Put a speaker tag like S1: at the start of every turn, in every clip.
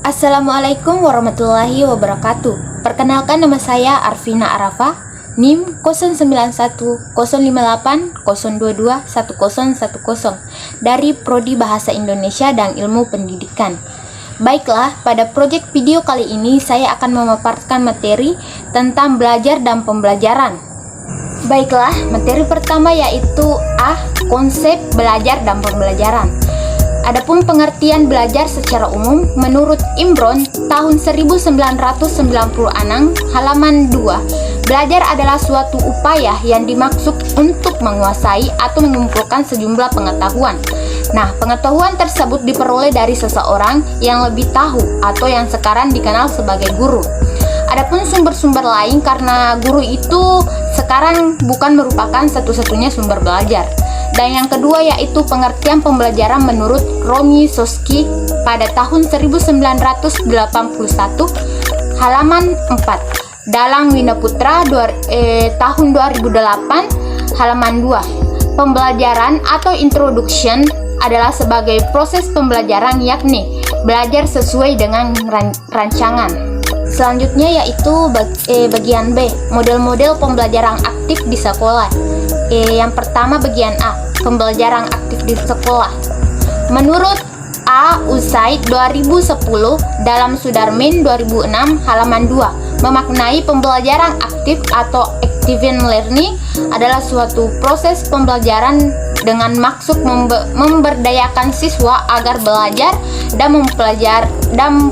S1: Assalamualaikum warahmatullahi wabarakatuh. Perkenalkan, nama saya Arvina Arafa, NIM 09110802211010 dari Prodi Bahasa Indonesia dan Ilmu Pendidikan. Baiklah, pada proyek video kali ini saya akan memaparkan materi tentang belajar dan pembelajaran. Baiklah, materi pertama yaitu konsep belajar dan pembelajaran. Adapun pengertian belajar secara umum, menurut Imron tahun 1996 halaman 2, belajar adalah suatu upaya yang dimaksud untuk menguasai atau mengumpulkan sejumlah pengetahuan. Nah, pengetahuan tersebut diperoleh dari seseorang yang lebih tahu atau yang sekarang dikenal sebagai guru. Adapun sumber-sumber lain, karena guru itu sekarang bukan merupakan satu-satunya sumber belajar. Dan yang kedua yaitu pengertian pembelajaran menurut Romy-Soski pada tahun 1981 halaman 4, Dalang Winaputra tahun 2008 halaman 2. Pembelajaran atau introduction adalah sebagai proses pembelajaran, yakni belajar sesuai dengan rancangan. Selanjutnya yaitu bagian B, model-model pembelajaran aktif di sekolah. Yang pertama bagian A, pembelajaran aktif di sekolah. Menurut A. Usaid 2010 dalam Sudarmin 2006 halaman 2, memaknai pembelajaran aktif atau active learning adalah suatu proses pembelajaran dengan maksud memberdayakan siswa agar belajar dan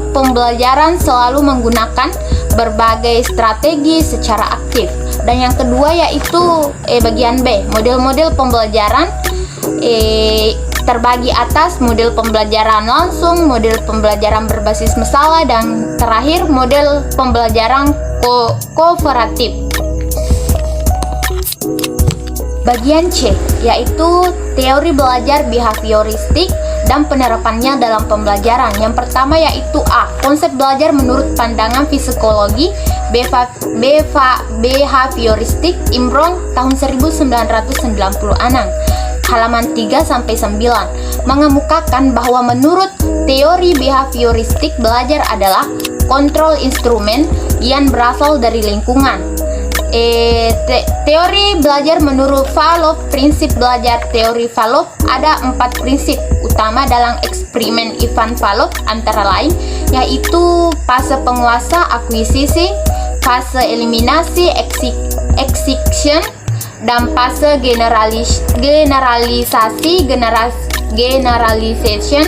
S1: pembelajaran selalu menggunakan berbagai strategi secara aktif. Dan yang kedua yaitu bagian B, model-model pembelajaran terbagi atas model pembelajaran langsung, model pembelajaran berbasis masalah, dan terakhir model pembelajaran kooperatif. Bagian C yaitu teori belajar behavioristik dan penerapannya dalam pembelajaran. Yang pertama yaitu A, konsep belajar menurut pandangan psikologi behavioristik Imron tahun 1996 halaman 3-9, mengemukakan bahwa menurut teori behavioristik belajar adalah kontrol instrumen yang berasal dari lingkungan. Teori belajar menurut Pavlov, prinsip belajar teori Pavlov ada 4 prinsip utama dalam eksperimen Ivan Pavlov, antara lain yaitu fase penguasa akuisisi, fase eliminasi excitation, dan fase generalization,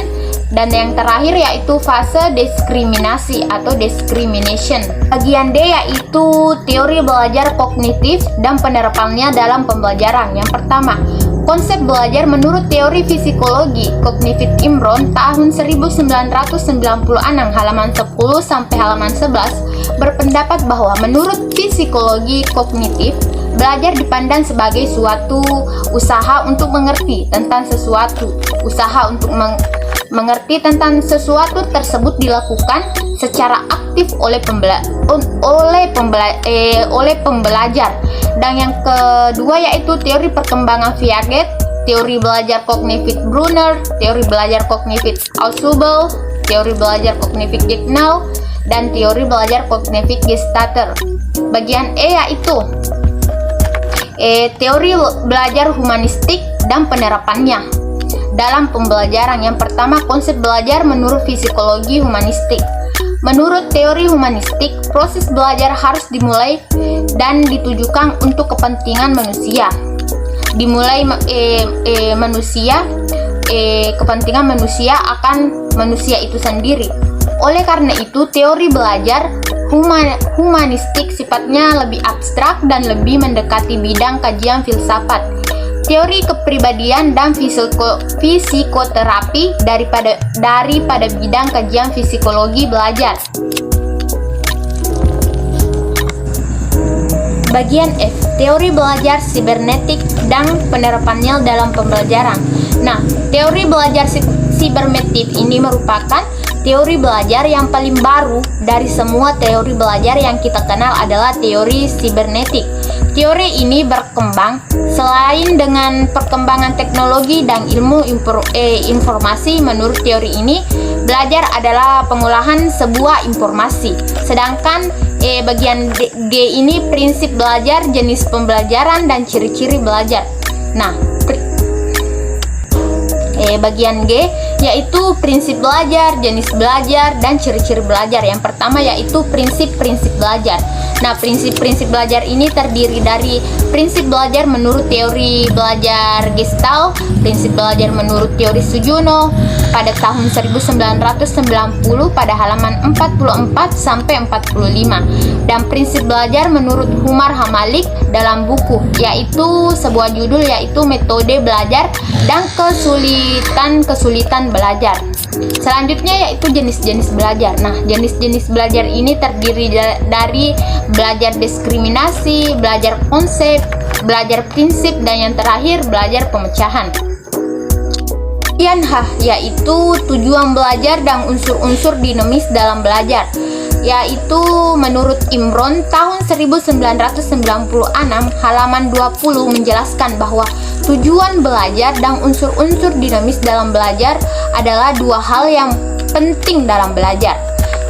S1: dan yang terakhir yaitu fase diskriminasi atau discrimination. Bagian D yaitu teori belajar kognitif dan penerapannya dalam pembelajaran. Yang pertama, konsep belajar menurut teori psikologi kognitif Imron tahun 1996 halaman 10 sampai halaman 11 berpendapat bahwa menurut psikologi kognitif, belajar dipandang sebagai suatu usaha untuk mengerti tentang sesuatu. Usaha untuk mengerti tentang sesuatu tersebut dilakukan secara aktif oleh pembelajar. Dan yang kedua yaitu teori perkembangan Piaget, teori belajar kognitif Brunner, teori belajar kognitif Ausubel, teori belajar kognitif Dignal, dan teori belajar kognitif Gestalter. Bagian E yaitu teori belajar humanistik dan penerapannya dalam pembelajaran. Yang pertama, konsep belajar menurut psikologi humanistik. Menurut teori humanistik, proses belajar harus dimulai dan ditujukan untuk kepentingan manusia. Kepentingan manusia akan manusia itu sendiri. Oleh karena itu, teori belajar humanistik sifatnya lebih abstrak dan lebih mendekati bidang kajian filsafat, teori kepribadian dan psikoterapi daripada bidang kajian psikologi belajar. Bagian F, teori belajar sibernetik dan penerapannya dalam pembelajaran. Nah, teori belajar sibernetik ini merupakan teori belajar yang paling baru dari semua teori belajar yang kita kenal adalah teori sibernetik. Teori ini berkembang selain dengan perkembangan teknologi dan ilmu informasi. Menurut teori ini, belajar adalah pengolahan sebuah informasi. Sedangkan bagian G ini prinsip belajar, jenis pembelajaran, dan ciri-ciri belajar. Nah, bagian G yaitu prinsip belajar, jenis belajar, dan ciri-ciri belajar. Yang pertama yaitu prinsip-prinsip belajar. Nah, prinsip-prinsip belajar ini terdiri dari prinsip belajar menurut teori belajar Gestalt, prinsip belajar menurut teori Sujuno pada tahun 1990 pada halaman 44 sampai 45, dan prinsip belajar menurut Umar Hamalik dalam buku yaitu sebuah judul yaitu Metode Belajar dan Kesulitan belajar. Selanjutnya yaitu jenis-jenis belajar. Nah, jenis-jenis belajar ini terdiri dari belajar diskriminasi, belajar konsep, belajar prinsip, dan yang terakhir belajar pemecahan. Bagian H yaitu tujuan belajar dan unsur-unsur dinamis dalam belajar, yaitu menurut Imron tahun 1996 halaman 20 menjelaskan bahwa tujuan belajar dan unsur-unsur dinamis dalam belajar adalah dua hal yang penting dalam belajar.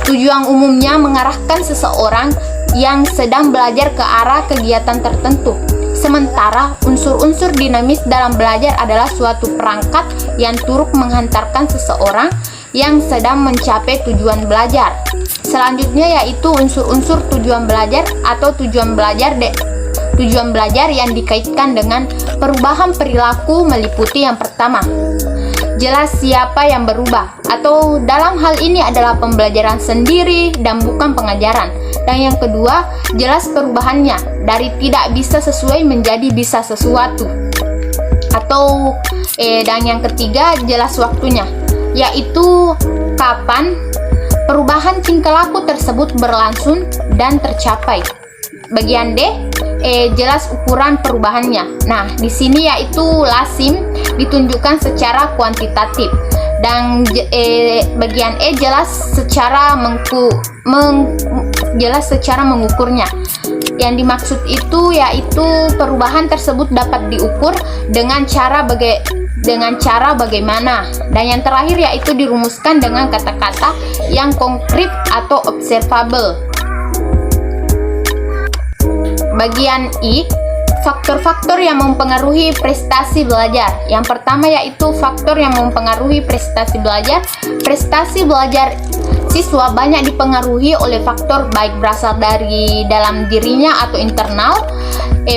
S1: Tujuan umumnya mengarahkan seseorang yang sedang belajar ke arah kegiatan tertentu. Sementara unsur-unsur dinamis dalam belajar adalah suatu perangkat yang turut menghantarkan seseorang yang sedang mencapai tujuan belajar. Selanjutnya yaitu unsur-unsur tujuan belajar atau tujuan belajar yang dikaitkan dengan perubahan perilaku meliputi yang pertama, jelas siapa yang berubah, atau dalam hal ini adalah pembelajaran sendiri dan bukan pengajaran. Dan yang kedua, jelas perubahannya dari tidak bisa sesuai menjadi bisa sesuatu. Dan yang ketiga, jelas waktunya, yaitu kapan perubahan tingkah laku tersebut berlangsung dan tercapai. Bagian D, jelas ukuran perubahannya. Nah, di sini yaitu lazim ditunjukkan secara kuantitatif. Dan bagian E jelas secara mengukurnya. Yang dimaksud itu yaitu perubahan tersebut dapat diukur dengan cara bagaimana. Dan yang terakhir yaitu dirumuskan dengan kata-kata yang konkret atau observable. Bagian I, faktor-faktor yang mempengaruhi prestasi belajar. Yang pertama yaitu faktor yang mempengaruhi prestasi belajar. Prestasi belajar siswa banyak dipengaruhi oleh faktor baik berasal dari dalam dirinya atau internal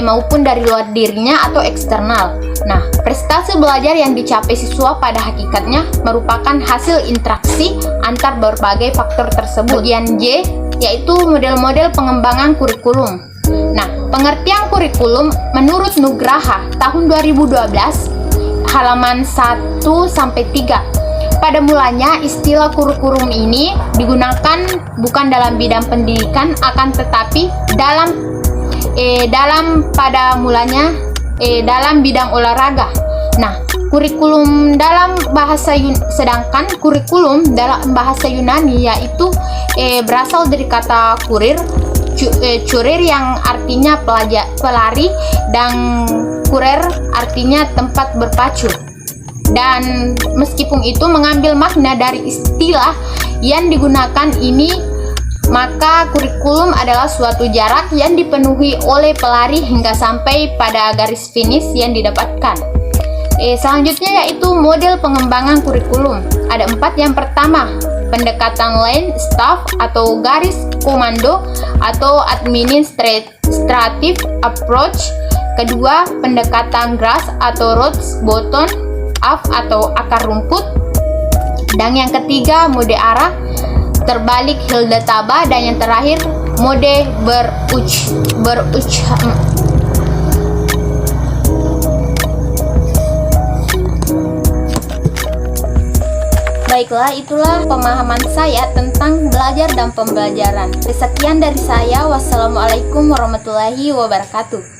S1: maupun dari luar dirinya atau eksternal. Nah, prestasi belajar yang dicapai siswa pada hakikatnya merupakan hasil interaksi antar berbagai faktor tersebut. Bagian J yaitu model-model pengembangan kurikulum. Nah, pengertian kurikulum menurut Nugraha tahun 2012 halaman 1 sampai 3. Pada mulanya istilah kurikulum ini digunakan bukan dalam bidang pendidikan akan tetapi dalam bidang olahraga. Nah, kurikulum dalam bahasa sedangkan kurikulum dalam bahasa Yunani yaitu berasal dari kata curir yang artinya pelari dan kurer artinya tempat berpacu. Dan meskipun itu mengambil makna dari istilah yang digunakan ini, maka kurikulum adalah suatu jarak yang dipenuhi oleh pelari hingga sampai pada garis finish yang didapatkan. Selanjutnya yaitu model pengembangan kurikulum. Ada 4. Yang pertama, pendekatan line staff atau garis komando atau administrative approach. Kedua, pendekatan grass atau roots bottom up atau akar rumput. Dan yang ketiga, mode arah terbalik Hilda Taba. Dan yang terakhir, mode beruch. Baiklah, itulah pemahaman saya tentang belajar dan pembelajaran. Sekian dari saya. Wassalamualaikum warahmatullahi wabarakatuh.